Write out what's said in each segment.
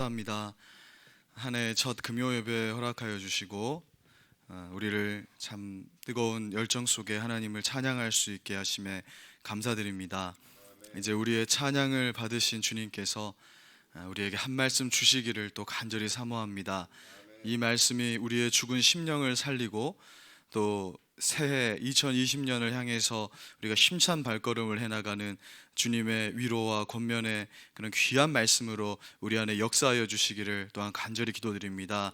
감사합니다. 한 해 첫 금요 예배 허락하여 주시고 우리를 참 뜨거운 열정 속에 하나님을 찬양할 수 있게 하심에 감사드립니다. 이제 우리의 찬양을 받으신 주님께서 우리에게 한 말씀 주시기를 또 간절히 사모합니다. 이 말씀이 우리의 죽은 심령을 살리고 또 새해 2020년을 향해서 우리가 힘찬 발걸음을 해나가는 주님의 위로와 권면의 그런 귀한 말씀으로 우리 안에 역사하여 주시기를 또한 간절히 기도드립니다.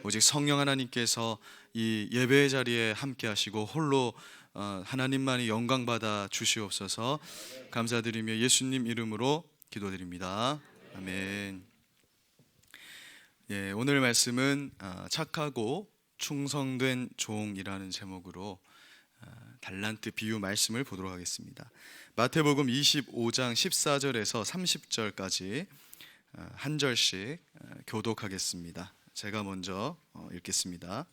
오직 성령 하나님께서 이 예배의 자리에 함께 하시고 홀로 하나님만이 영광받아 주시옵소서. 감사드리며 예수님 이름으로 기도드립니다. 아멘. 예, 오늘 말씀은 착하고 충성된 종이라는 제목으로 달란트 비유 말씀을 보도록 하겠습니다. 마태복음 25장 14절에서 30절까지 한 절씩 교독하겠습니다. 제가 먼저 읽겠습니다.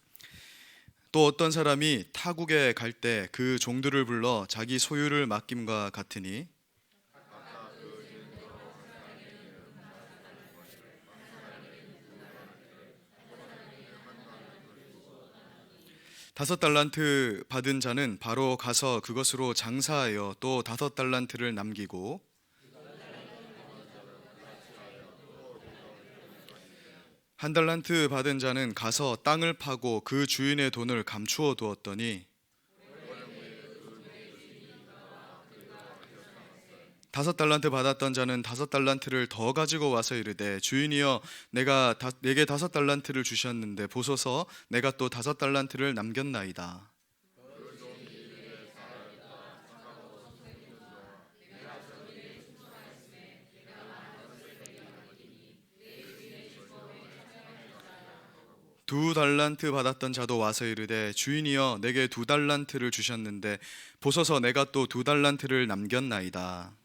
또 어떤 사람이 타국에 갈 때 그 종들을 불러 자기 소유를 맡김과 같으니 다섯 달란트 받은 자는 바로 가서 그것으로 장사하여 또 다섯 달란트를 남기고 한 달란트 받은 자는 가서 땅을 파고 그 주인의 돈을 감추어 두었더니 다섯 달란트 받았던 자는 다섯 달란트를 더 가지고 와서 이르되 주인이여 내게 다섯 달란트를 주셨는데 보소서 내가 또 다섯 달란트를 남겼나이다. 두 달란트 받았던 자도 와서 이르되 주인이여 내게 두 달란트를 주셨는데 보소서 내가 또 두 달란트를 남겼나이다.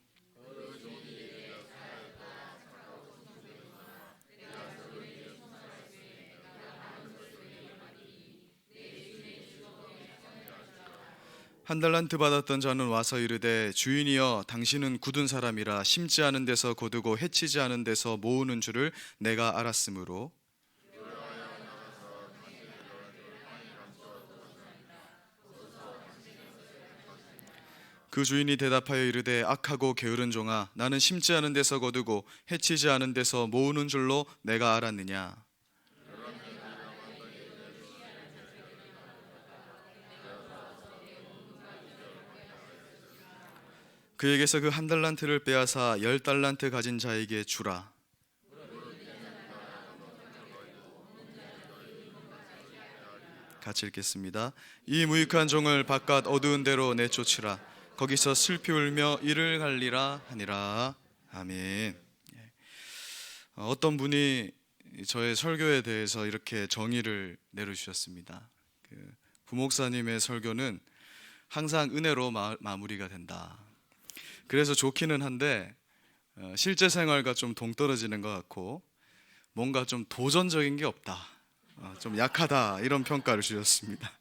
한 달란트 받았던 자는 와서 이르되 주인이여 당신은 굳은 사람이라 심지 않은 데서 거두고 해치지 않은 데서 모으는 줄을 내가 알았으므로 그 주인이 대답하여 이르되 악하고 게으른 종아 나는 심지 않은 데서 거두고 해치지 않은 데서 모으는 줄로 내가 알았느냐. 그에게서 그 한 달란트를 빼앗아 열 달란트 가진 자에게 주라. 같이 읽겠습니다. 이 무익한 종을 바깥 어두운 데로 내쫓으라. 거기서 슬피 울며 이를 갈리라 하니라. 아멘. 어떤 분이 저의 설교에 대해서 이렇게 정의를 내려주셨습니다. 부목사님의 설교는 항상 은혜로 마무리가 된다. 그래서 좋기는 한데 실제 생활과 좀 동떨어지는 것 같고 뭔가 좀 도전적인 게 없다, 좀 약하다 이런 평가를 주셨습니다.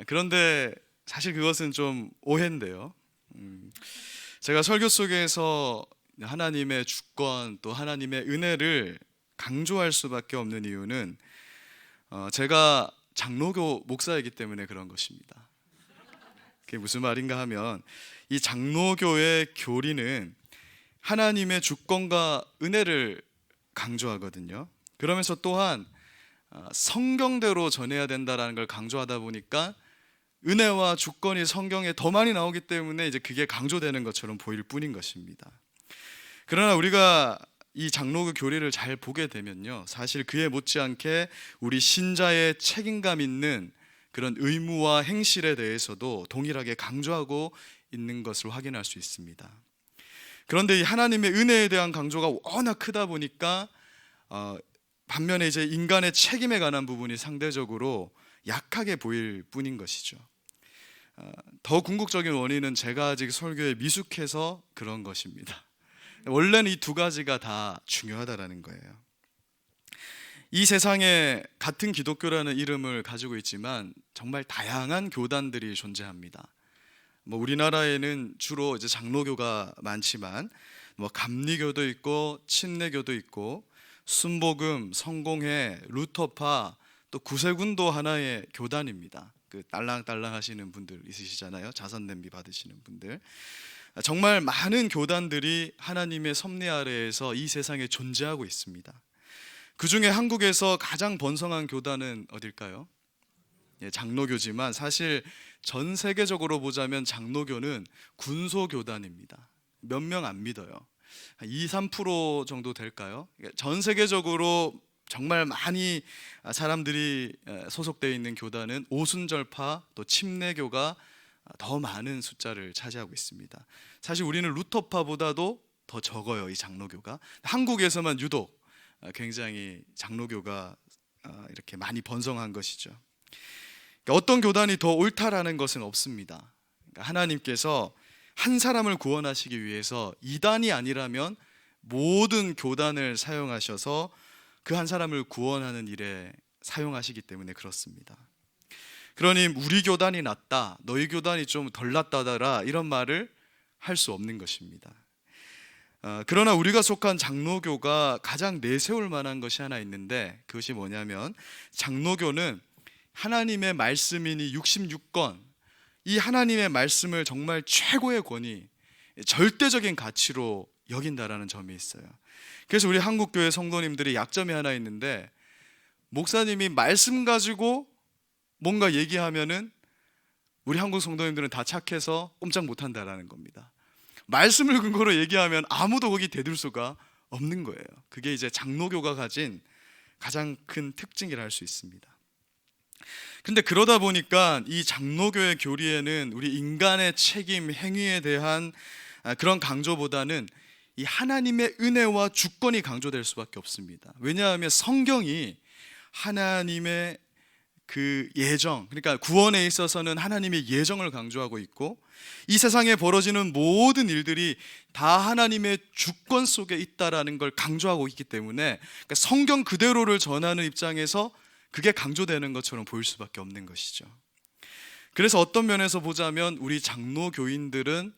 그런데 사실 그것은 좀 오해인데요. 제가 설교 속에서 하나님의 주권 또 하나님의 은혜를 강조할 수밖에 없는 이유는 제가 장로교 목사이기 때문에 그런 것입니다. 그게 무슨 말인가 하면 이 장로교의 교리는 하나님의 주권과 은혜를 강조하거든요. 그러면서 또한 성경대로 전해야 된다라는 걸 강조하다 보니까 은혜와 주권이 성경에 더 많이 나오기 때문에 이제 그게 강조되는 것처럼 보일 뿐인 것입니다. 그러나 우리가 이 장로교 교리를 잘 보게 되면요, 사실 그에 못지않게 우리 신자의 책임감 있는 그런 의무와 행실에 대해서도 동일하게 강조하고 있는 것을 확인할 수 있습니다. 그런데 이 하나님의 은혜에 대한 강조가 워낙 크다 보니까 반면에 이제 인간의 책임에 관한 부분이 상대적으로 약하게 보일 뿐인 것이죠. 더 궁극적인 원인은 제가 아직 설교에 미숙해서 그런 것입니다. 원래는 이 두 가지가 다 중요하다라는 거예요. 이 세상에 같은 기독교라는 이름을 가지고 있지만 정말 다양한 교단들이 존재합니다. 우리나라에는 주로 이제 장로교가 많지만 감리교도 있고 침례교도 있고 순복음, 성공회, 루터파, 또 구세군도 하나의 교단입니다. 그 딸랑딸랑 하시는 분들 있으시잖아요. 자선 냄비 받으시는 분들. 정말 많은 교단들이 하나님의 섭리 아래에서 이 세상에 존재하고 있습니다. 그 중에 한국에서 가장 번성한 교단은 어딜까요? 장로교지만 사실 전 세계적으로 보자면 장로교는 군소교단입니다. 몇 명 안 믿어요. 2, 3% 정도 될까요? 전 세계적으로 정말 많이 사람들이 소속되어 있는 교단은 오순절파 또 침례교가 더 많은 숫자를 차지하고 있습니다. 사실 우리는 루터파보다도 더 적어요, 이 장로교가. 한국에서만 유독 굉장히 장로교가 이렇게 많이 번성한 것이죠. 어떤 교단이 더 옳다라는 것은 없습니다. 하나님께서 한 사람을 구원하시기 위해서 이단이 아니라면 모든 교단을 사용하셔서 그 한 사람을 구원하는 일에 사용하시기 때문에 그렇습니다. 그러니 우리 교단이 낫다, 너희 교단이 좀 덜 낫다더라 이런 말을 할 수 없는 것입니다. 그러나 우리가 속한 장로교가 가장 내세울 만한 것이 하나 있는데, 그것이 뭐냐면 장로교는 하나님의 말씀이니 66권, 이 하나님의 말씀을 정말 최고의 권위, 절대적인 가치로 여긴다라는 점이 있어요. 그래서 우리 한국교회 성도님들이 약점이 하나 있는데, 목사님이 말씀 가지고 뭔가 얘기하면은 우리 한국 성도님들은 다 착해서 꼼짝 못한다라는 겁니다. 말씀을 근거로 얘기하면 아무도 거기 대들 수가 없는 거예요. 그게 이제 장로교가 가진 가장 큰 특징이라 할 수 있습니다. 근데 그러다 보니까 이 장로교의 교리에는 우리 인간의 책임, 행위에 대한 그런 강조보다는 이 하나님의 은혜와 주권이 강조될 수밖에 없습니다. 왜냐하면 성경이 하나님의 그 예정, 그러니까 구원에 있어서는 하나님의 예정을 강조하고 있고, 이 세상에 벌어지는 모든 일들이 다 하나님의 주권 속에 있다라는 걸 강조하고 있기 때문에, 그러니까 성경 그대로를 전하는 입장에서 그게 강조되는 것처럼 보일 수밖에 없는 것이죠. 그래서 어떤 면에서 보자면 우리 장로 교인들은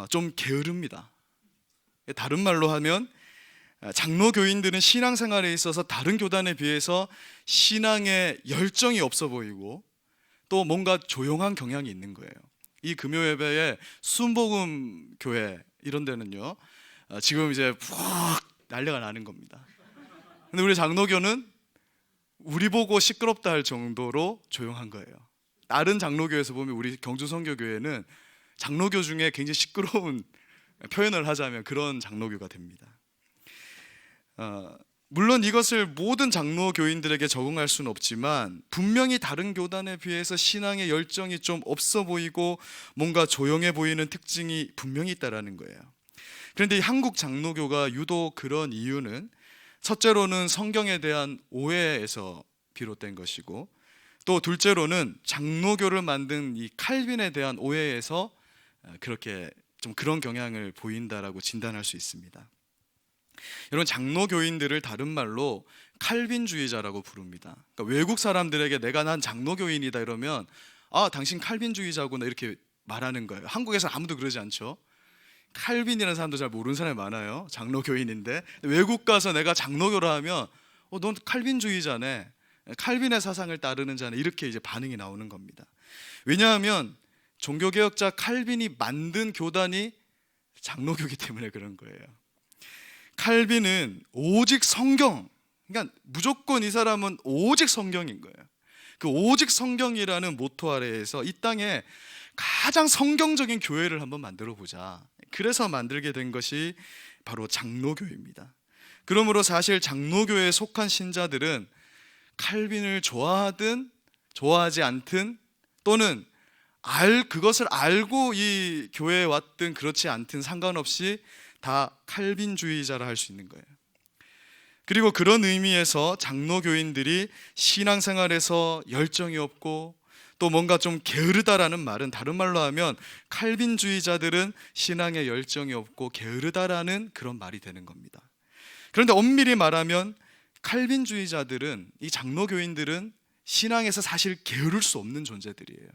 좀 게으릅니다. 다른 말로 하면 장로 교인들은 신앙생활에 있어서 다른 교단에 비해서 신앙에 열정이 없어 보이고 또 뭔가 조용한 경향이 있는 거예요. 이 금요 예배에 순복음 교회 이런 데는요, 지금 이제 푹 난리가 나는 겁니다. 근데 우리 장로교는 우리 보고 시끄럽다 할 정도로 조용한 거예요. 다른 장로교에서 보면 우리 경주선교교회는 장로교 중에 굉장히 시끄러운, 표현을 하자면 그런 장로교가 됩니다. 물론 이것을 모든 장로교인들에게 적용할 수는 없지만 분명히 다른 교단에 비해서 신앙의 열정이 좀 없어 보이고 뭔가 조용해 보이는 특징이 분명히 있다라는 거예요. 그런데 이 한국 장로교가 유독 그런 이유는 첫째로는 성경에 대한 오해에서 비롯된 것이고, 또 둘째로는 장로교를 만든 이 칼빈에 대한 오해에서 그렇게 좀 그런 경향을 보인다라고 진단할 수 있습니다. 여러분, 장로교인들을 다른 말로 칼빈주의자라고 부릅니다. 그러니까 외국 사람들에게 난 장로교인이다 이러면 당신 칼빈주의자구나 이렇게 말하는 거예요. 한국에서 아무도 그러지 않죠. 칼빈이라는 사람도 잘 모르는 사람이 많아요. 장로교인인데 외국 가서 내가 장로교라 하면 넌 칼빈주의자네, 칼빈의 사상을 따르는 자네, 이렇게 이제 반응이 나오는 겁니다. 왜냐하면 종교개혁자 칼빈이 만든 교단이 장로교이기 때문에 그런 거예요. 칼빈은 오직 성경, 그러니까 무조건 이 사람은 오직 성경인 거예요. 그 오직 성경이라는 모토 아래에서 이 땅에 가장 성경적인 교회를 한번 만들어 보자, 그래서 만들게 된 것이 바로 장로교입니다. 그러므로 사실 장로교에 속한 신자들은 칼빈을 좋아하든 좋아하지 않든, 또는 그것을 알고 이 교회에 왔든 그렇지 않든 상관없이 다 칼빈주의자라 할 수 있는 거예요. 그리고 그런 의미에서 장로교인들이 신앙생활에서 열정이 없고 또 뭔가 좀 게으르다라는 말은, 다른 말로 하면 칼빈주의자들은 신앙에 열정이 없고 게으르다라는 그런 말이 되는 겁니다. 그런데 엄밀히 말하면 칼빈주의자들은, 이 장로교인들은 신앙에서 사실 게으를 수 없는 존재들이에요.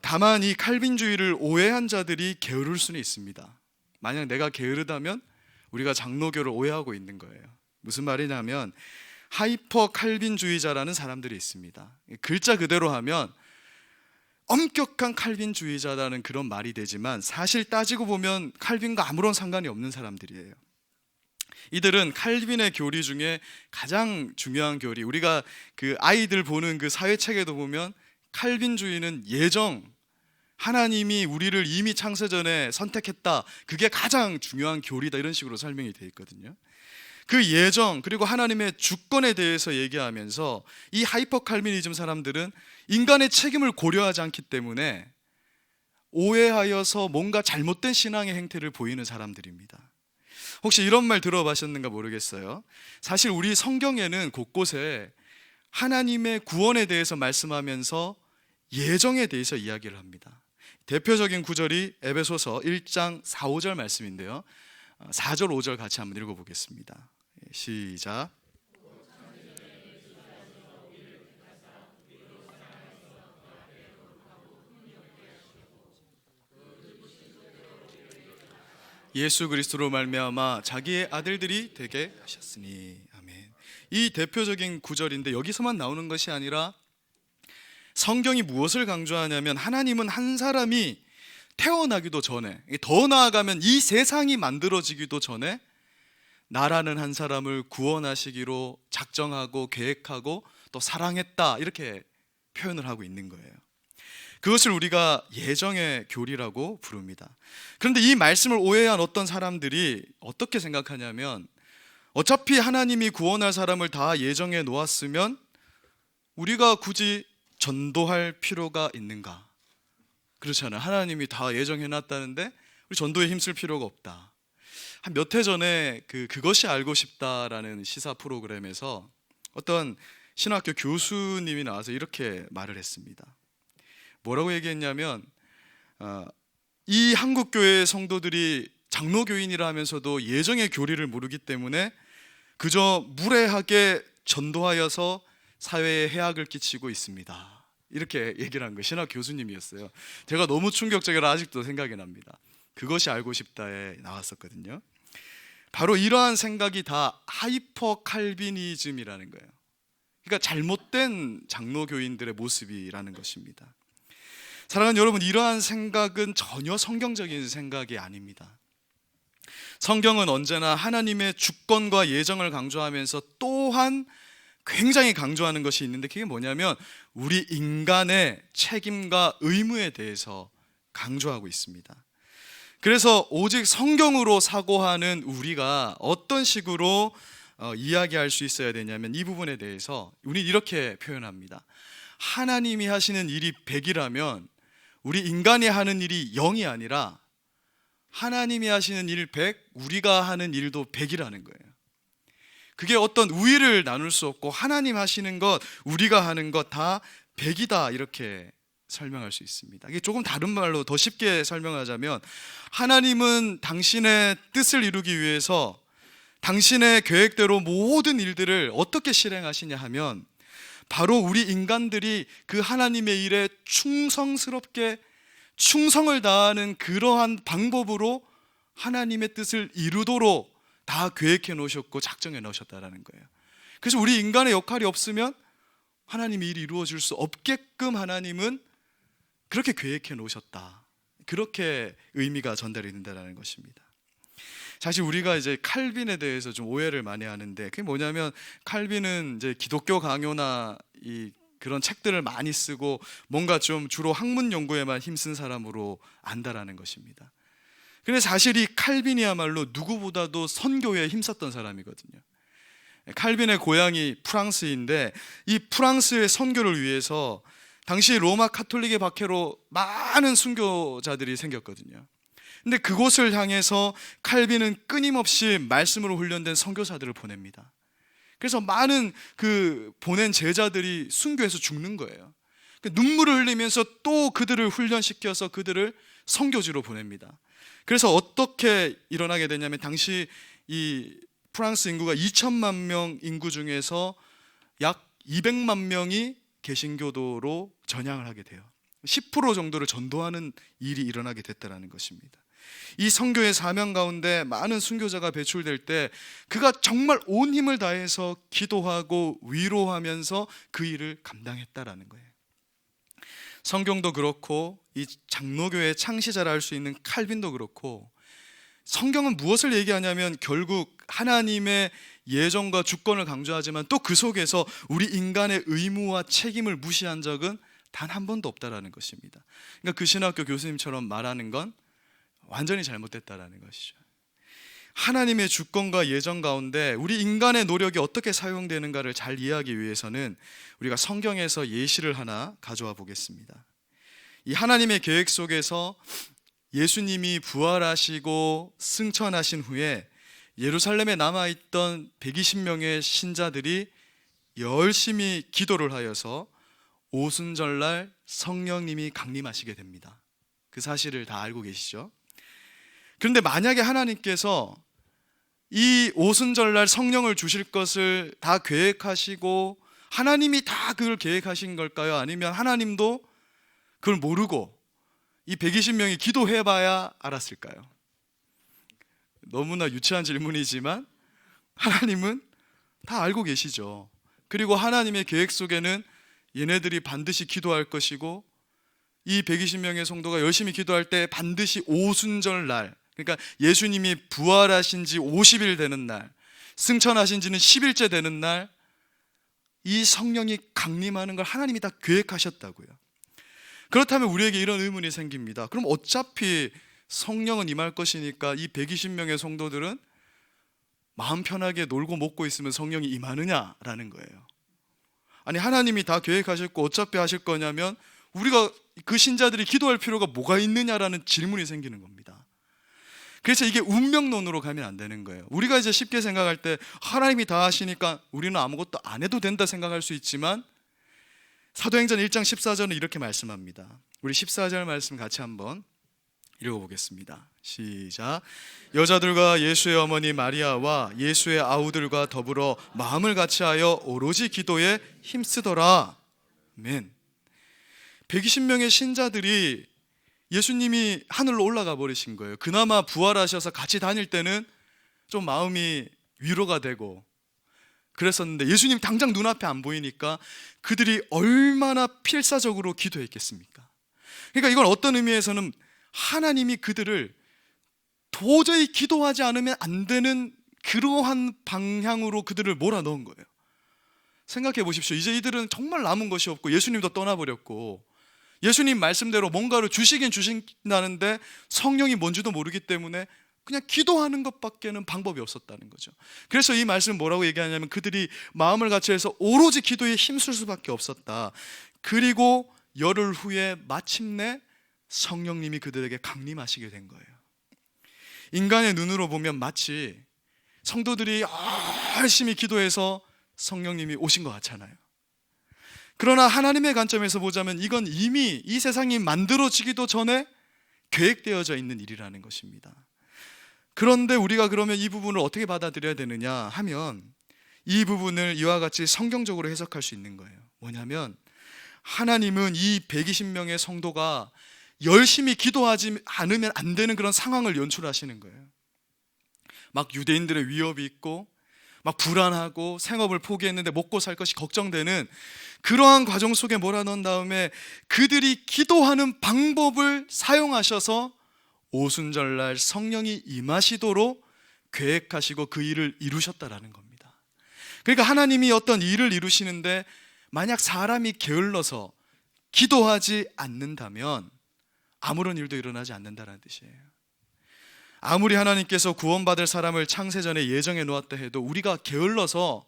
다만 이 칼빈주의를 오해한 자들이 게으를 수는 있습니다. 만약 내가 게으르다면 우리가 장로교를 오해하고 있는 거예요. 무슨 말이냐면 하이퍼 칼빈주의자라는 사람들이 있습니다. 글자 그대로 하면 엄격한 칼빈주의자라는 그런 말이 되지만 사실 따지고 보면 칼빈과 아무런 상관이 없는 사람들이에요. 이들은 칼빈의 교리 중에 가장 중요한 교리, 우리가 그 아이들 보는 그 사회책에도 보면 칼빈주의는 예정, 하나님이 우리를 이미 창세전에 선택했다, 그게 가장 중요한 교리다, 이런 식으로 설명이 되어 있거든요. 그 예정 그리고 하나님의 주권에 대해서 얘기하면서 이 하이퍼 칼빈이즘 사람들은 인간의 책임을 고려하지 않기 때문에 오해하여서 뭔가 잘못된 신앙의 행태를 보이는 사람들입니다. 혹시 이런 말 들어보셨는가 모르겠어요. 사실 우리 성경에는 곳곳에 하나님의 구원에 대해서 말씀하면서 예정에 대해서 이야기를 합니다. 대표적인 구절이 에베소서 1장 4, 5절 말씀인데요, 4절 5절 같이 한번 읽어보겠습니다. 시작. 예수 그리스도로 말미암아 자기의 아들들이 되게 하셨으니. 아멘. 이 대표적인 구절인데 여기서만 나오는 것이 아니라 성경이 무엇을 강조하냐면 하나님은 한 사람이 태어나기도 전에, 더 나아가면 이 세상이 만들어지기도 전에 나라는 한 사람을 구원하시기로 작정하고 계획하고 또 사랑했다, 이렇게 표현을 하고 있는 거예요. 그것을 우리가 예정의 교리라고 부릅니다. 그런데 이 말씀을 오해한 어떤 사람들이 어떻게 생각하냐면 어차피 하나님이 구원할 사람을 다 예정해 놓았으면 우리가 굳이 전도할 필요가 있는가? 그렇잖아요. 하나님이 다 예정해 놨다는데 우리 전도에 힘쓸 필요가 없다. 한 몇 해 전에 그것이 알고 싶다라는 시사 프로그램에서 어떤 신학교 교수님이 나와서 이렇게 말을 했습니다. 뭐라고 얘기했냐면 이 한국교회 성도들이 장로교인이라 하면서도 예정의 교리를 모르기 때문에 그저 무례하게 전도하여서 사회에 해악을 끼치고 있습니다, 이렇게 얘기를 한 거예요. 신학 교수님이었어요. 제가 너무 충격적이라 아직도 생각이 납니다. 그것이 알고 싶다에 나왔었거든요. 바로 이러한 생각이 다 하이퍼 칼비니즘이라는 거예요. 그러니까 잘못된 장로교인들의 모습이라는 것입니다. 사랑하는 여러분, 이러한 생각은 전혀 성경적인 생각이 아닙니다. 성경은 언제나 하나님의 주권과 예정을 강조하면서 또한 굉장히 강조하는 것이 있는데 그게 뭐냐면 우리 인간의 책임과 의무에 대해서 강조하고 있습니다. 그래서 오직 성경으로 사고하는 우리가 어떤 식으로 이야기할 수 있어야 되냐면 이 부분에 대해서 우리 이렇게 표현합니다. 하나님이 하시는 일이 100이라면 우리 인간이 하는 일이 0이 아니라 하나님이 하시는 일 100, 우리가 하는 일도 100이라는 거예요. 그게 어떤 우위를 나눌 수 없고 하나님 하시는 것, 우리가 하는 것 다 100이다, 이렇게 설명할 수 있습니다. 이게 조금 다른 말로 더 쉽게 설명하자면 하나님은 당신의 뜻을 이루기 위해서 당신의 계획대로 모든 일들을 어떻게 실행하시냐 하면 바로 우리 인간들이 그 하나님의 일에 충성스럽게 충성을 다하는 그러한 방법으로 하나님의 뜻을 이루도록 다 계획해 놓으셨고 작정해 놓으셨다는 거예요. 그래서 우리 인간의 역할이 없으면 하나님의 일이 이루어질 수 없게끔 하나님은 그렇게 계획해 놓으셨다, 그렇게 의미가 전달이 된다는 것입니다. 사실 우리가 이제 칼빈에 대해서 좀 오해를 많이 하는데 그게 뭐냐면 칼빈은 이제 기독교 강요나 그런 책들을 많이 쓰고 뭔가 좀 주로 학문 연구에만 힘쓴 사람으로 안다라는 것입니다. 근데 사실 이 칼빈이야말로 누구보다도 선교에 힘썼던 사람이거든요. 칼빈의 고향이 프랑스인데 이 프랑스의 선교를 위해서 당시 로마 카톨릭의 박해로 많은 순교자들이 생겼거든요. 근데 그곳을 향해서 칼빈은 끊임없이 말씀으로 훈련된 선교사들을 보냅니다. 그래서 많은 보낸 제자들이 순교해서 죽는 거예요. 눈물을 흘리면서 또 그들을 훈련시켜서 그들을 선교지로 보냅니다. 그래서 어떻게 일어나게 되냐면 당시 이 프랑스 인구가 2천만 명 인구 중에서 약 200만 명이 개신교도로 전향을 하게 돼요. 10% 정도를 전도하는 일이 일어나게 됐다는 것입니다. 이 선교의 사명 가운데 많은 순교자가 배출될 때 그가 정말 온 힘을 다해서 기도하고 위로하면서 그 일을 감당했다라는 거예요. 성경도 그렇고 이 장로교의 창시자라 할 수 있는 칼빈도 그렇고, 성경은 무엇을 얘기하냐면 결국 하나님의 예정과 주권을 강조하지만 또 그 속에서 우리 인간의 의무와 책임을 무시한 적은 단 한 번도 없다라는 것입니다. 그러니까 그 신학교 교수님처럼 말하는 건 완전히 잘못됐다라는 것이죠. 하나님의 주권과 예정 가운데 우리 인간의 노력이 어떻게 사용되는가를 잘 이해하기 위해서는 우리가 성경에서 예시를 하나 가져와 보겠습니다. 이 하나님의 계획 속에서 예수님이 부활하시고 승천하신 후에 예루살렘에 남아있던 120명의 신자들이 열심히 기도를 하여서 오순절날 성령님이 강림하시게 됩니다. 그 사실을 다 알고 계시죠? 그런데 만약에 하나님께서 이 오순절날 성령을 주실 것을 다 계획하시고 하나님이 다 그걸 계획하신 걸까요? 아니면 하나님도 그걸 모르고 이 120명이 기도해봐야 알았을까요? 너무나 유치한 질문이지만 하나님은 다 알고 계시죠. 그리고 하나님의 계획 속에는 얘네들이 반드시 기도할 것이고 이 120명의 성도가 열심히 기도할 때 반드시 오순절날, 그러니까 예수님이 부활하신 지 50일 되는 날, 승천하신 지는 10일째 되는 날, 이 성령이 강림하는 걸 하나님이 다 계획하셨다고요. 그렇다면 우리에게 이런 의문이 생깁니다. 그럼 어차피 성령은 임할 것이니까 이 120명의 성도들은 마음 편하게 놀고 먹고 있으면 성령이 임하느냐라는 거예요. 아니, 하나님이 다 계획하셨고 어차피 하실 거냐면 우리가 그 신자들이 기도할 필요가 뭐가 있느냐라는 질문이 생기는 겁니다. 그래서 이게 운명론으로 가면 안 되는 거예요. 우리가 이제 쉽게 생각할 때 하나님이 다 하시니까 우리는 아무것도 안 해도 된다 생각할 수 있지만 사도행전 1장 14절은 이렇게 말씀합니다. 우리 14절 말씀 같이 한번 읽어보겠습니다. 시작. 여자들과 예수의 어머니 마리아와 예수의 아우들과 더불어 마음을 같이하여 오로지 기도에 힘쓰더라. 아멘. 120명의 신자들이 예수님이 하늘로 올라가 버리신 거예요. 그나마 부활하셔서 같이 다닐 때는 좀 마음이 위로가 되고 그랬었는데 예수님 당장 눈앞에 안 보이니까 그들이 얼마나 필사적으로 기도했겠습니까? 그러니까 이건 어떤 의미에서는 하나님이 그들을 도저히 기도하지 않으면 안 되는 그러한 방향으로 그들을 몰아넣은 거예요. 생각해 보십시오. 이제 이들은 정말 남은 것이 없고 예수님도 떠나버렸고 예수님 말씀대로 뭔가를 주시긴 주신다는데 성령이 뭔지도 모르기 때문에 그냥 기도하는 것밖에는 방법이 없었다는 거죠. 그래서 이 말씀은 뭐라고 얘기하냐면 그들이 마음을 같이해서 오로지 기도에 힘쓸 수밖에 없었다. 그리고 열흘 후에 마침내 성령님이 그들에게 강림하시게 된 거예요. 인간의 눈으로 보면 마치 성도들이 열심히 기도해서 성령님이 오신 것 같잖아요. 그러나 하나님의 관점에서 보자면 이건 이미 이 세상이 만들어지기도 전에 계획되어져 있는 일이라는 것입니다. 그런데 우리가 그러면 이 부분을 어떻게 받아들여야 되느냐 하면 이 부분을 이와 같이 성경적으로 해석할 수 있는 거예요. 뭐냐면 하나님은 이 120명의 성도가 열심히 기도하지 않으면 안 되는 그런 상황을 연출하시는 거예요. 막 유대인들의 위협이 있고 막 불안하고 생업을 포기했는데 먹고 살 것이 걱정되는 그러한 과정 속에 몰아넣은 다음에 그들이 기도하는 방법을 사용하셔서 오순절날 성령이 임하시도록 계획하시고 그 일을 이루셨다라는 겁니다. 그러니까 하나님이 어떤 일을 이루시는데 만약 사람이 게을러서 기도하지 않는다면 아무런 일도 일어나지 않는다는 뜻이에요. 아무리 하나님께서 구원받을 사람을 창세전에 예정해 놓았다 해도 우리가 게을러서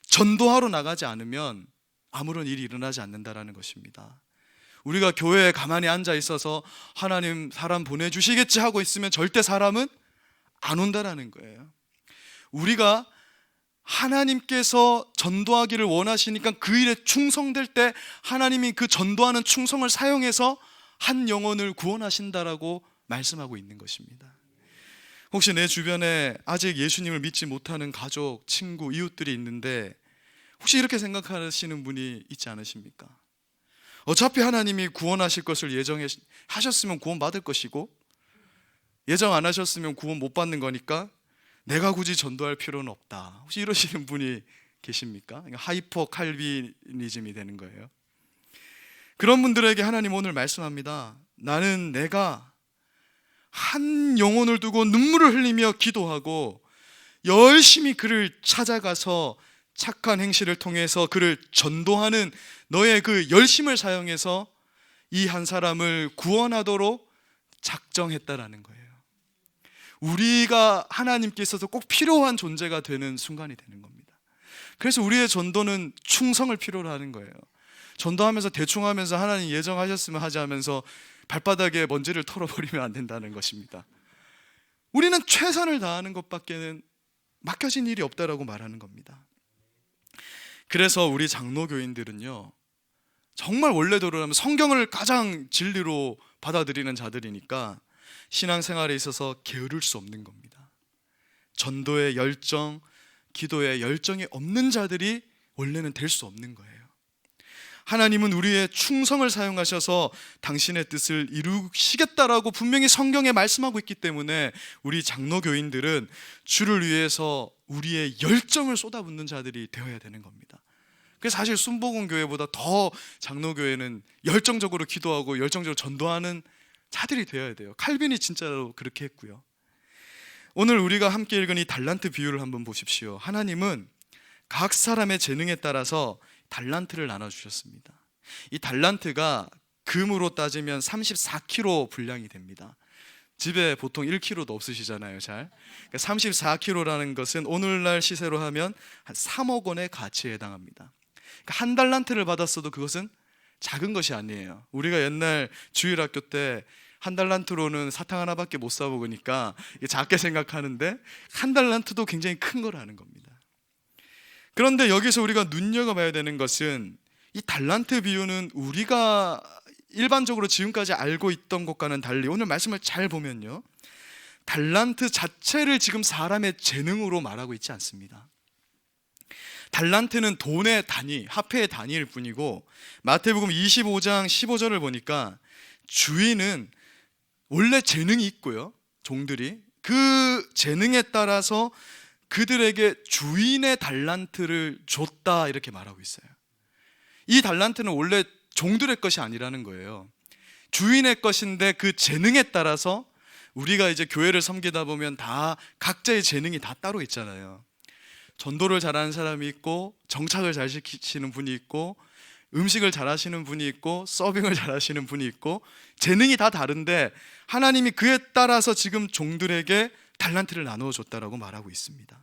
전도하러 나가지 않으면 아무런 일이 일어나지 않는다는 것입니다. 우리가 교회에 가만히 앉아 있어서 하나님 사람 보내주시겠지 하고 있으면 절대 사람은 안 온다라는 거예요. 우리가 하나님께서 전도하기를 원하시니까 그 일에 충성될 때 하나님이 그 전도하는 충성을 사용해서 한 영혼을 구원하신다라고 말씀하고 있는 것입니다. 혹시 내 주변에 아직 예수님을 믿지 못하는 가족, 친구, 이웃들이 있는데 혹시 이렇게 생각하시는 분이 있지 않으십니까? 어차피 하나님이 구원하실 것을 예정하셨으면 구원받을 것이고 예정 안 하셨으면 구원 못 받는 거니까 내가 굳이 전도할 필요는 없다. 혹시 이러시는 분이 계십니까? 하이퍼 칼비니즘이 되는 거예요. 그런 분들에게 하나님 오늘 말씀합니다. 나는 내가 한 영혼을 두고 눈물을 흘리며 기도하고 열심히 그를 찾아가서 착한 행실을 통해서 그를 전도하는 너의 그 열심을 사용해서 이 한 사람을 구원하도록 작정했다라는 거예요. 우리가 하나님께 있어서 꼭 필요한 존재가 되는 순간이 되는 겁니다. 그래서 우리의 전도는 충성을 필요로 하는 거예요. 전도하면서 대충 하면서 하나님 예정하셨으면 하지 하면서 발바닥에 먼지를 털어버리면 안 된다는 것입니다. 우리는 최선을 다하는 것밖에는 맡겨진 일이 없다라고 말하는 겁니다. 그래서 우리 장로교인들은요, 정말 원래대로라면 성경을 가장 진리로 받아들이는 자들이니까 신앙생활에 있어서 게으를 수 없는 겁니다. 전도의 열정, 기도의 열정이 없는 자들이 원래는 될 수 없는 거예요. 하나님은 우리의 충성을 사용하셔서 당신의 뜻을 이루시겠다라고 분명히 성경에 말씀하고 있기 때문에 우리 장로교인들은 주를 위해서 우리의 열정을 쏟아붓는 자들이 되어야 되는 겁니다. 그래서 사실 순복음교회보다 더 장로교회는 열정적으로 기도하고 열정적으로 전도하는 자들이 되어야 돼요. 칼빈이 진짜로 그렇게 했고요. 오늘 우리가 함께 읽은 이 달란트 비유를 한번 보십시오. 하나님은 각 사람의 재능에 따라서 달란트를 나눠주셨습니다. 이 달란트가 금으로 따지면 34kg 분량이 됩니다. 집에 보통 1kg도 없으시잖아요, 잘. 34kg라는 것은 오늘날 시세로 하면 한 3억 원의 가치에 해당합니다. 한 달란트를 받았어도 그것은 작은 것이 아니에요. 우리가 옛날 주일학교 때 한 달란트로는 사탕 하나밖에 못 사 먹으니까 작게 생각하는데 한 달란트도 굉장히 큰 거라는 겁니다. 그런데 여기서 우리가 눈여겨봐야 되는 것은 이 달란트 비유는 우리가 일반적으로 지금까지 알고 있던 것과는 달리 오늘 말씀을 잘 보면요, 달란트 자체를 지금 사람의 재능으로 말하고 있지 않습니다. 달란트는 돈의 단위, 화폐의 단위일 뿐이고 마태복음 25장 15절을 보니까 주인은 원래 재능이 있고요, 종들이 그 재능에 따라서 그들에게 주인의 달란트를 줬다 이렇게 말하고 있어요. 이 달란트는 원래 종들의 것이 아니라는 거예요. 주인의 것인데 그 재능에 따라서 우리가 이제 교회를 섬기다 보면 다 각자의 재능이 다 따로 있잖아요. 전도를 잘하는 사람이 있고 정착을 잘 시키시는 분이 있고 음식을 잘하시는 분이 있고 서빙을 잘하시는 분이 있고 재능이 다 다른데 하나님이 그에 따라서 지금 종들에게 달란트를 나누어 줬다라고 말하고 있습니다.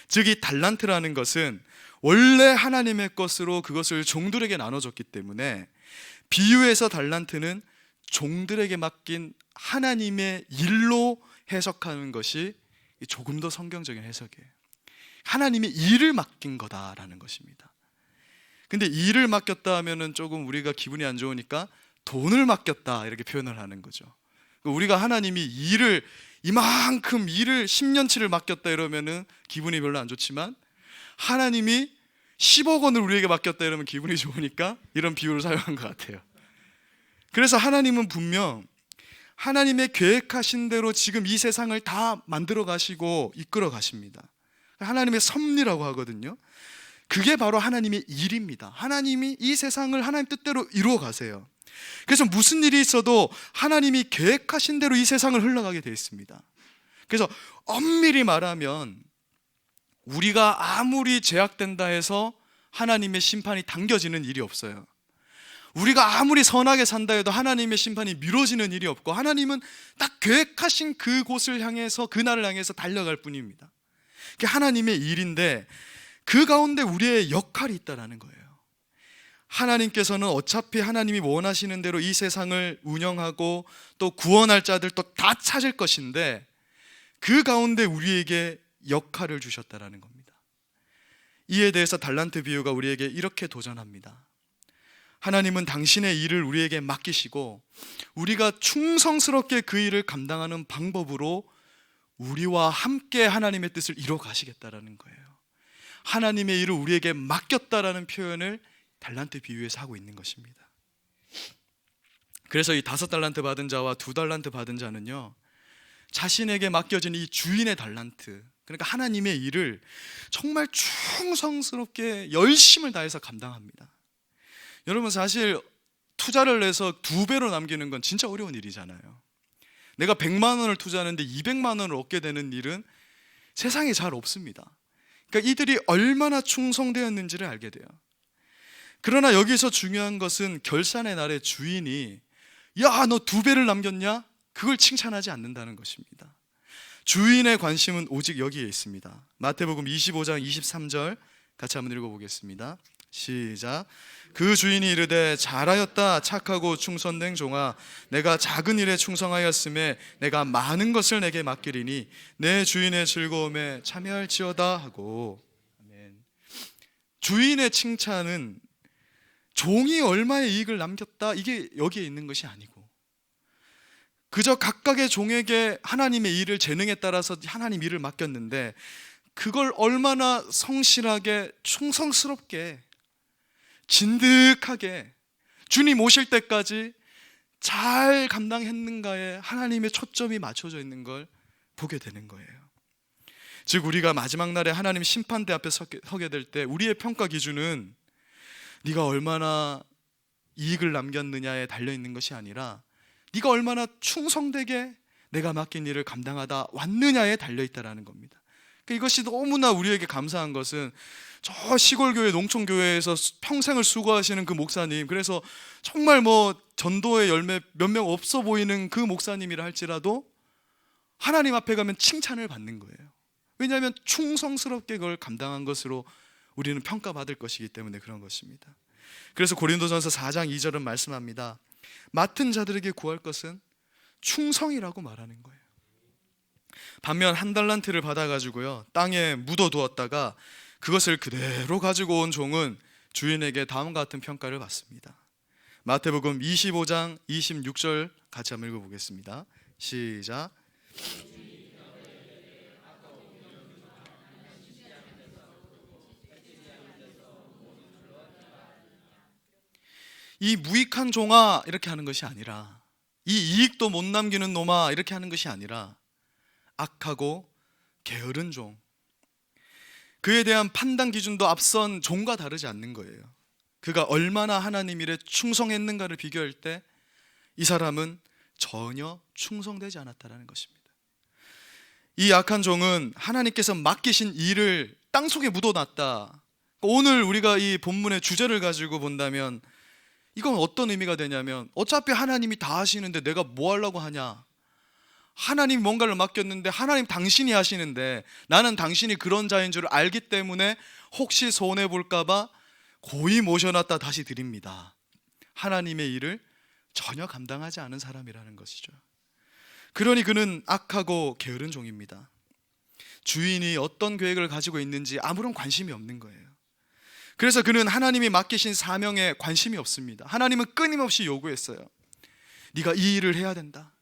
즉 이 달란트라는 것은 원래 하나님의 것으로 그것을 종들에게 나눠줬기 때문에 비유에서 달란트는 종들에게 맡긴 하나님의 일로 해석하는 것이 조금 더 성경적인 해석이에요. 하나님의 일을 맡긴 거다라는 것입니다. 근데 일을 맡겼다 하면은 조금 우리가 기분이 안 좋으니까 돈을 맡겼다 이렇게 표현을 하는 거죠. 우리가 하나님이 일을 이만큼 일을 10년치를 맡겼다 이러면은 기분이 별로 안 좋지만 하나님이 10억 원을 우리에게 맡겼다 이러면 기분이 좋으니까 이런 비유를 사용한 것 같아요. 그래서 하나님은 분명 하나님의 계획하신 대로 지금 이 세상을 다 만들어 가시고 이끌어 가십니다. 하나님의 섭리라고 하거든요. 그게 바로 하나님의 일입니다. 하나님이 이 세상을 하나님 뜻대로 이루어 가세요. 그래서 무슨 일이 있어도 하나님이 계획하신 대로 이 세상을 흘러가게 되어 있습니다. 그래서 엄밀히 말하면 우리가 아무리 제약된다 해서 하나님의 심판이 당겨지는 일이 없어요. 우리가 아무리 선하게 산다 해도 하나님의 심판이 미뤄지는 일이 없고 하나님은 딱 계획하신 그곳을 향해서 그날을 향해서 달려갈 뿐입니다. 그게 하나님의 일인데 그 가운데 우리의 역할이 있다는 거예요. 하나님께서는 어차피 하나님이 원하시는 대로 이 세상을 운영하고 또 구원할 자들도 다 찾을 것인데 그 가운데 우리에게 역할을 주셨다는 겁니다. 이에 대해서 달란트 비유가 우리에게 이렇게 도전합니다. 하나님은 당신의 일을 우리에게 맡기시고 우리가 충성스럽게 그 일을 감당하는 방법으로 우리와 함께 하나님의 뜻을 이루어 가시겠다라는 거예요. 하나님의 일을 우리에게 맡겼다라는 표현을 달란트 비유에서 하고 있는 것입니다. 그래서 이 5달란트 받은 자와 2달란트 받은 자는요, 자신에게 맡겨진 이 주인의 달란트, 그러니까 하나님의 일을 정말 충성스럽게 열심을 다해서 감당합니다. 여러분, 사실 투자를 내서 2배로 남기는 건 진짜 어려운 일이잖아요. 내가 100만 원을 투자하는데 200만 원을 얻게 되는 일은 세상에 잘 없습니다. 그러니까 이들이 얼마나 충성되었는지를 알게 돼요. 그러나 여기서 중요한 것은 결산의 날에 주인이 야, 너 2배를 남겼냐? 그걸 칭찬하지 않는다는 것입니다. 주인의 관심은 오직 여기에 있습니다. 마태복음 25장 23절 같이 한번 읽어보겠습니다. 시작. 그 주인이 이르되 잘하였다 착하고 충성된 종아, 내가 작은 일에 충성하였음에 내가 많은 것을 내게 맡기리니 내 주인의 즐거움에 참여할지어다 하고. 아멘. 주인의 칭찬은 종이 얼마의 이익을 남겼다 이게 여기에 있는 것이 아니고, 그저 각각의 종에게 하나님의 일을 재능에 따라서 하나님 일을 맡겼는데 그걸 얼마나 성실하게 충성스럽게 진득하게 주님 오실 때까지 잘 감당했는가에 하나님의 초점이 맞춰져 있는 걸 보게 되는 거예요. 즉 우리가 마지막 날에 하나님 심판대 앞에 서게 될 때 우리의 평가 기준은 네가 얼마나 이익을 남겼느냐에 달려있는 것이 아니라 네가 얼마나 충성되게 내가 맡긴 일을 감당하다 왔느냐에 달려있다라는 겁니다. 그러니까 이것이 너무나 우리에게 감사한 것은 저 시골교회 농촌교회에서 평생을 수고하시는 그 목사님, 그래서 정말 뭐 전도의 열매 몇 명 없어 보이는 그 목사님이라 할지라도 하나님 앞에 가면 칭찬을 받는 거예요. 왜냐하면 충성스럽게 그걸 감당한 것으로 우리는 평가받을 것이기 때문에 그런 것입니다. 그래서 고린도전서 4장 2절은 말씀합니다. 맡은 자들에게 구할 것은 충성이라고 말하는 거예요. 반면 1달란트를 받아가지고요 땅에 묻어두었다가 그것을 그대로 가지고 온 종은 주인에게 다음과 같은 평가를 받습니다. 마태복음 25장 26절 같이 한번 읽어보겠습니다. 시작. 이 무익한 종아 이렇게 하는 것이 아니라, 이 이익도 못 남기는 놈아 이렇게 하는 것이 아니라 악하고 게으른 종, 그에 대한 판단 기준도 앞선 종과 다르지 않는 거예요. 그가 얼마나 하나님 일에 충성했는가를 비교할 때 이 사람은 전혀 충성되지 않았다는 것입니다. 이 악한 종은 하나님께서 맡기신 일을 땅속에 묻어놨다. 오늘 우리가 이 본문의 주제를 가지고 본다면 이건 어떤 의미가 되냐면, 어차피 하나님이 다 하시는데 내가 뭐 하려고 하냐, 하나님이 뭔가를 맡겼는데 하나님 당신이 하시는데 나는 당신이 그런 자인 줄 알기 때문에 혹시 손해볼까 봐 고이 모셔놨다 다시 드립니다. 하나님의 일을 전혀 감당하지 않은 사람이라는 것이죠. 그러니 그는 악하고 게으른 종입니다. 주인이 어떤 계획을 가지고 있는지 아무런 관심이 없는 거예요. 그래서 그는 하나님이 맡기신 사명에 관심이 없습니다. 하나님은 끊임없이 요구했어요. 네가 이 일을 해야 된다.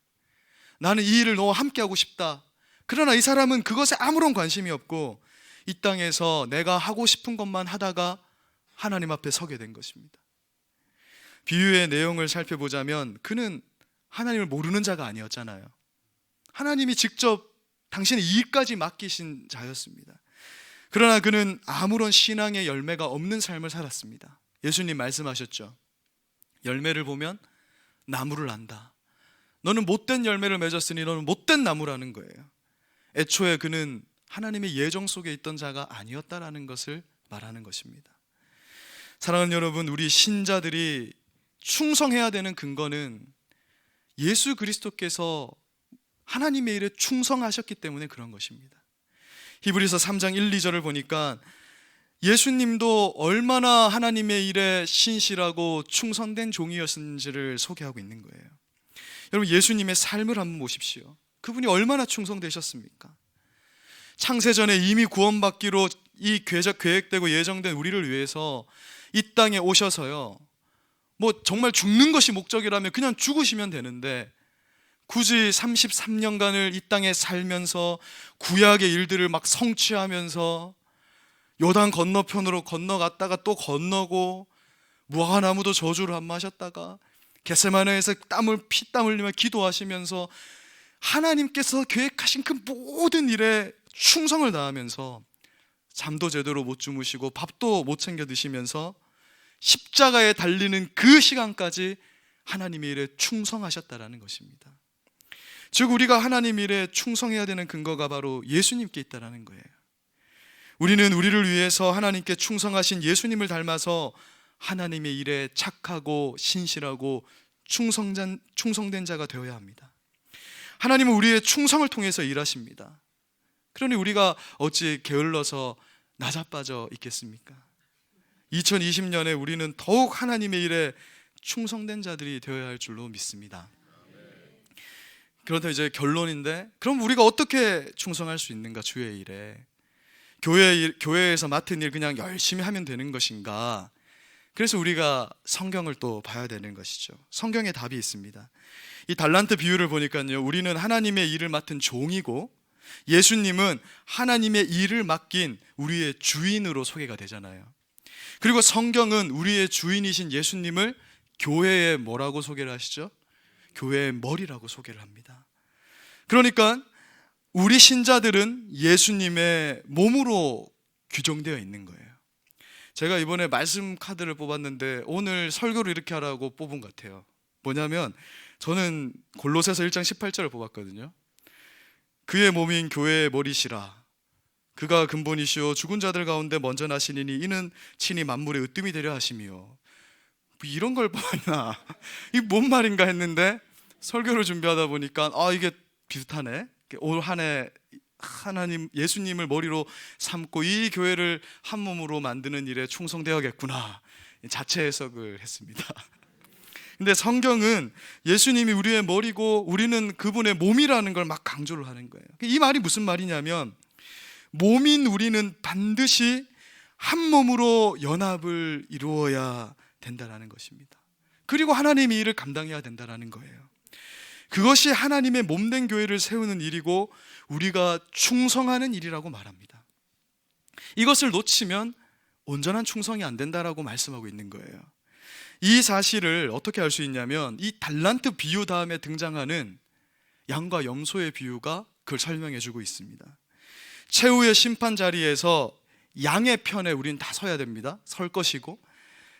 나는 이 일을 너와 함께 하고 싶다. 그러나 이 사람은 그것에 아무런 관심이 없고 이 땅에서 내가 하고 싶은 것만 하다가 하나님 앞에 서게 된 것입니다. 비유의 내용을 살펴보자면 그는 하나님을 모르는 자가 아니었잖아요. 하나님이 직접 당신의 이익까지 맡기신 자였습니다. 그러나 그는 아무런 신앙의 열매가 없는 삶을 살았습니다. 예수님 말씀하셨죠. 열매를 보면 나무를 안다. 너는 못된 열매를 맺었으니 너는 못된 나무라는 거예요. 애초에 그는 하나님의 예정 속에 있던 자가 아니었다라는 것을 말하는 것입니다. 사랑하는 여러분, 우리 신자들이 충성해야 되는 근거는 예수 그리스도께서 하나님의 일에 충성하셨기 때문에 그런 것입니다. 히브리서 3장 1, 2절을 보니까 예수님도 얼마나 하나님의 일에 신실하고 충성된 종이었는지를 소개하고 있는 거예요. 여러분, 예수님의 삶을 한번 보십시오. 그분이 얼마나 충성되셨습니까? 창세전에 이미 구원받기로 이 계획되고 예정된 우리를 위해서 이 땅에 오셔서요, 뭐 정말 죽는 것이 목적이라면 그냥 죽으시면 되는데 굳이 33년간을 이 땅에 살면서 구약의 일들을 막 성취하면서 요단 건너편으로 건너갔다가 또 건너고 무화과나무도 저주를 안 마셨다가 겟세마네에서 피땀 흘리며 기도하시면서 하나님께서 계획하신 그 모든 일에 충성을 다하면서 잠도 제대로 못 주무시고 밥도 못 챙겨 드시면서 십자가에 달리는 그 시간까지 하나님의 일에 충성하셨다라는 것입니다. 즉 우리가 하나님 일에 충성해야 되는 근거가 바로 예수님께 있다라는 거예요. 우리는 우리를 위해서 하나님께 충성하신 예수님을 닮아서 하나님의 일에 착하고 신실하고 충성된 자가 되어야 합니다. 하나님은 우리의 충성을 통해서 일하십니다. 그러니 우리가 어찌 게을러서 나자빠져 있겠습니까? 2020년에 우리는 더욱 하나님의 일에 충성된 자들이 되어야 할 줄로 믿습니다. 그런데 이제 결론인데, 그럼 우리가 어떻게 충성할 수 있는가? 주의 일에 교회에서 맡은 일 그냥 열심히 하면 되는 것인가? 그래서 우리가 성경을 또 봐야 되는 것이죠. 성경에 답이 있습니다. 이 달란트 비유를 보니까요, 우리는 하나님의 일을 맡은 종이고 예수님은 하나님의 일을 맡긴 우리의 주인으로 소개가 되잖아요. 그리고 성경은 우리의 주인이신 예수님을 교회에 뭐라고 소개를 하시죠? 교회의 머리라고 소개를 합니다. 그러니까 우리 신자들은 예수님의 몸으로 규정되어 있는 거예요. 제가 이번에 말씀 카드를 뽑았는데 오늘 설교를 이렇게 하라고 뽑은 것 같아요. 뭐냐면 저는 골로새서 1장 18절을 뽑았거든요. 그의 몸인 교회의 머리시라. 그가 근본이시오 죽은 자들 가운데 먼저 나시니니 이는 친히 만물의 으뜸이 되려 하심이요. 뭐 이런 걸 뽑았나? 이게 뭔 말인가 했는데 설교를 준비하다 보니까 이게 비슷하네. 올 한 해 하나님 예수님을 머리로 삼고 이 교회를 한 몸으로 만드는 일에 충성되어야겠구나, 자체 해석을 했습니다. 근데 성경은 예수님이 우리의 머리고 우리는 그분의 몸이라는 걸 막 강조를 하는 거예요. 이 말이 무슨 말이냐면 몸인 우리는 반드시 한 몸으로 연합을 이루어야 된다는 것입니다. 그리고 하나님의 일을 감당해야 된다는 거예요. 그것이 하나님의 몸된 교회를 세우는 일이고 우리가 충성하는 일이라고 말합니다. 이것을 놓치면 온전한 충성이 안 된다라고 말씀하고 있는 거예요. 이 사실을 어떻게 알 수 있냐면 이 달란트 비유 다음에 등장하는 양과 염소의 비유가 그걸 설명해 주고 있습니다. 최후의 심판 자리에서 양의 편에 우린 다 서야 됩니다. 설 것이고,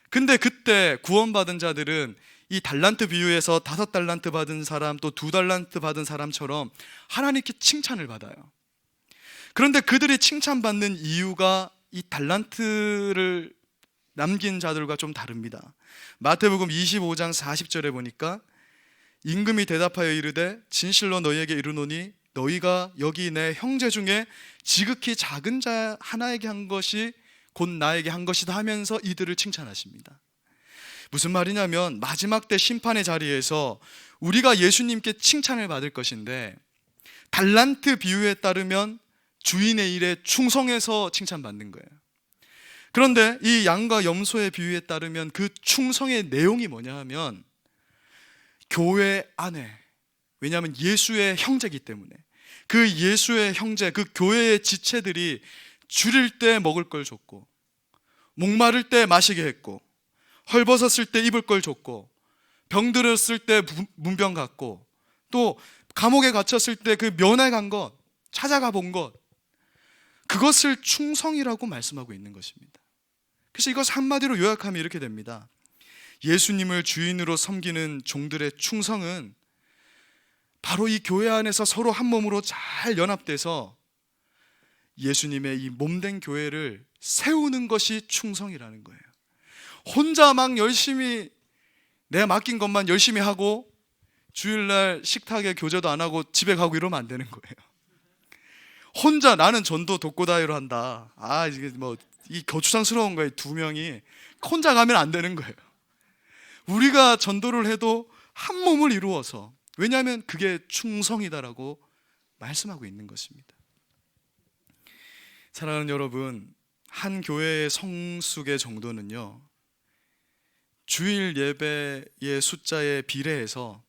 근데 그때 구원받은 자들은 이 달란트 비유에서 5달란트 받은 사람 또 2달란트 받은 사람처럼 하나님께 칭찬을 받아요. 그런데 그들이 칭찬받는 이유가 이 달란트를 남긴 자들과 좀 다릅니다. 마태복음 25장 40절에 보니까 임금이 대답하여 이르되 진실로 너희에게 이르노니 너희가 여기 내 형제 중에 지극히 작은 자 하나에게 한 것이 곧 나에게 한 것이다 하면서 이들을 칭찬하십니다. 무슨 말이냐면 마지막 때 심판의 자리에서 우리가 예수님께 칭찬을 받을 것인데 달란트 비유에 따르면 주인의 일에 충성해서 칭찬받는 거예요. 그런데 이 양과 염소의 비유에 따르면 그 충성의 내용이 뭐냐 하면 교회 안에, 왜냐하면 예수의 형제이기 때문에 그 예수의 형제, 그 교회의 지체들이 줄일 때 먹을 걸 줬고 목마를 때 마시게 했고 헐벗었을 때 입을 걸 줬고 병들었을 때 문병 갔고 또 감옥에 갇혔을 때 그 면회 간 것, 찾아가 본 것, 그것을 충성이라고 말씀하고 있는 것입니다. 그래서 이것 한마디로 요약하면 이렇게 됩니다. 예수님을 주인으로 섬기는 종들의 충성은 바로 이 교회 안에서 서로 한 몸으로 잘 연합돼서 예수님의 이 몸된 교회를 세우는 것이 충성이라는 거예요. 혼자 막 열심히 내가 맡긴 것만 열심히 하고 주일날 식탁에 교제도 안 하고 집에 가고 이러면 안 되는 거예요. 혼자 나는 전도 독고다이로 한다. 이게 이 거추장스러운 거예요. 2명이 혼자 가면 안 되는 거예요. 우리가 전도를 해도 한 몸을 이루어서, 왜냐하면 그게 충성이다라고 말씀하고 있는 것입니다. 사랑하는 여러분, 한 교회의 성숙의 정도는요 주일 예배의 숫자에 비례해서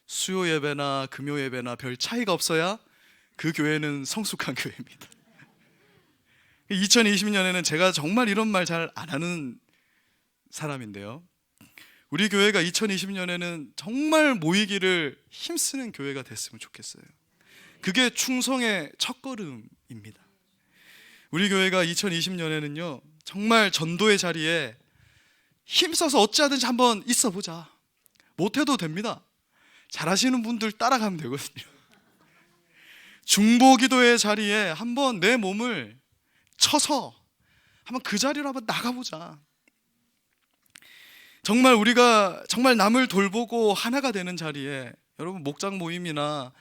수요 예배나 금요 예배나 별 차이가 없어야 그 교회는 성숙한 교회입니다. 2020년에는 제가 정말 이런 말 잘 안 하는 사람인데요, 우리 교회가 2020년에는 정말 모이기를 힘쓰는 교회가 됐으면 좋겠어요. 그게 충성의 첫걸음입니다. 우리 교회가 2020년에는요 정말 전도의 자리에 힘써서 어찌하든지 한번 있어보자. 못해도 됩니다. 잘하시는 분들 따라가면 되거든요. 중보기도의 자리에 한번 내 몸을 쳐서 한번 그 자리로 한번 나가보자. 정말 우리가 정말 남을 돌보고 하나가 되는 자리에, 여러분 목장 모임이나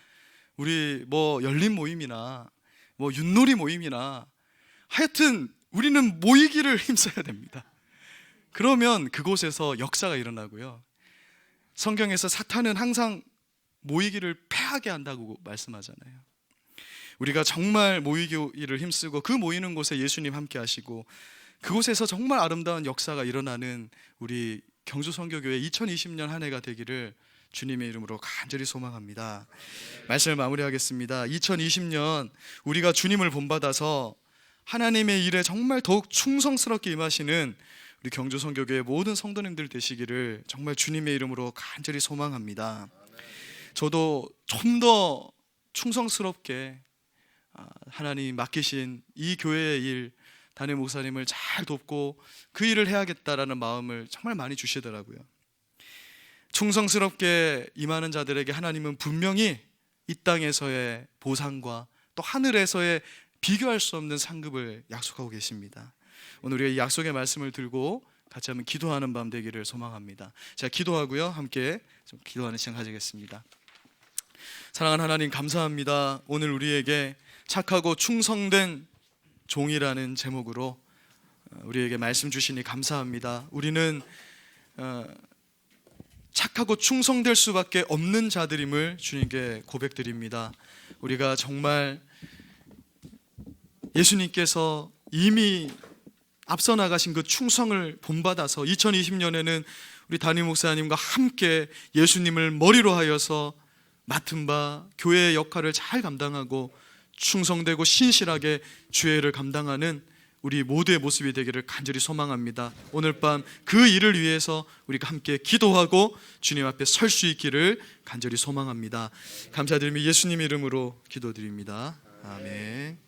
우리 열린 모임이나 윷놀이 모임이나 하여튼 우리는 모이기를 힘써야 됩니다. 그러면 그곳에서 역사가 일어나고요. 성경에서 사탄은 항상 모이기를 패하게 한다고 말씀하잖아요. 우리가 정말 모이기를 힘쓰고 그 모이는 곳에 예수님 함께 하시고 그곳에서 정말 아름다운 역사가 일어나는 우리 경주선교교회 2020년 한 해가 되기를 주님의 이름으로 간절히 소망합니다. 말씀을 마무리하겠습니다. 2020년 우리가 주님을 본받아서 하나님의 일에 정말 더욱 충성스럽게 임하시는 우리 경주선교교회 모든 성도님들 되시기를 정말 주님의 이름으로 간절히 소망합니다. 저도 좀 더 충성스럽게 하나님 맡기신 이 교회의 일, 담임 목사님을 잘 돕고 그 일을 해야겠다라는 마음을 정말 많이 주시더라고요. 충성스럽게 임하는 자들에게 하나님은 분명히 이 땅에서의 보상과 또 하늘에서의 비교할 수 없는 상급을 약속하고 계십니다. 오늘 우리가 이 약속의 말씀을 들고 같이 한번 기도하는 밤 되기를 소망합니다. 제가 기도하고요, 함께 좀 기도하는 시간 가지겠습니다. 사랑하는 하나님, 감사합니다. 오늘 우리에게 착하고 충성된 종이라는 제목으로 우리에게 말씀 주시니 감사합니다. 우리는 착하고 충성될 수밖에 없는 자들임을 주님께 고백드립니다. 우리가 정말 예수님께서 이미 앞서 나가신 그 충성을 본받아서 2020년에는 우리 담임 목사님과 함께 예수님을 머리로 하여서 맡은 바 교회의 역할을 잘 감당하고 충성되고 신실하게 주의 일을 감당하는 우리 모두의 모습이 되기를 간절히 소망합니다. 오늘 밤 그 일을 위해서 우리가 함께 기도하고 주님 앞에 설 수 있기를 간절히 소망합니다. 감사드리며 예수님 이름으로 기도드립니다. 아멘.